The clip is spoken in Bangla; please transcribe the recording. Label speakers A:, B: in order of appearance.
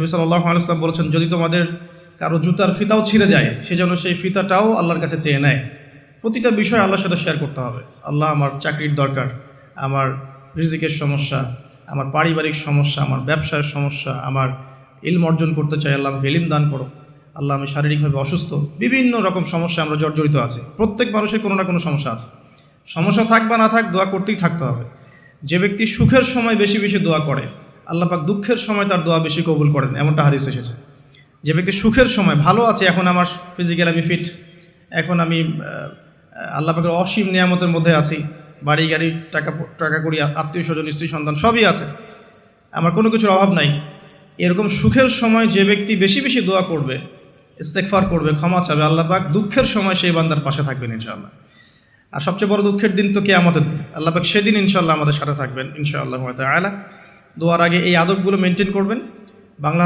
A: নবী সাল্লাল্লাহু আলাইহি ওয়াসাল্লাম বলেছেন, যদি তোমাদের কারো জুতার ফিতাও ছিঁড়ে যায়, সে যেন সেই ফিতাটাও আল্লাহর কাছে চেয়ে নেয়। প্রতিটা বিষয় আল্লাহর সাথে শেয়ার করতে হবে। আল্লাহ, আমার চাকরির দরকার, আমার রিজিকের সমস্যা, আমার পারিবারিক সমস্যা, আমার ব্যবসার সমস্যা, আমার ইলম অর্জন করতে চাই, আল্লাহ আমাকে ইলম দান করো। আল্লাহ, আমি শারীরিকভাবে অসুস্থ। বিভিন্ন রকম সমস্যা আমরা জর্জরিত আছি। প্রত্যেক মানুষের কোনো না কোনো সমস্যা আছে। সমস্যা থাক বা না থাক, দোয়া করতেই থাকতে হবে। যে ব্যক্তি সুখের সময় বেশি বেশি দোয়া করে, আল্লাহ পাক দুঃখের সময় তার দোয়া বেশি কবুল করেন, এমনটা হাদিস এসেছে। যে ব্যক্তি সুখের সময় ভালো আছে, এখন আমার ফিজিক্যাল আমি ফিট, এখন আমি আল্লাহ পাকের অসীম নিয়ামতের মধ্যে আছি, বাড়ি গাড়ি টাকা করি, আত্মীয় স্বজন, স্ত্রী সন্তান সবই আছে, আমার কোনো কিছুর অভাব নাই। এরকম সুখের সময় যে ব্যক্তি বেশি বেশি দোয়া করবে, ইস্তেগফার করবে, ক্ষমা চাবে, আল্লাহ পাক দুঃখের সময় সেই বান্দার পাশে থাকবেন ইনশাআল্লাহ। আর সবচেয়ে বড় দুঃখের দিন তো কিয়ামতের দিন। আল্লাহ পাক সেদিন ইনশাআল্লাহ আমাদের সাথে থাকবেন ইনশাআল্লাহ তাআলা। দোয়ার আগে এই আদবগুলো মেনটেন করবেন। বাংলা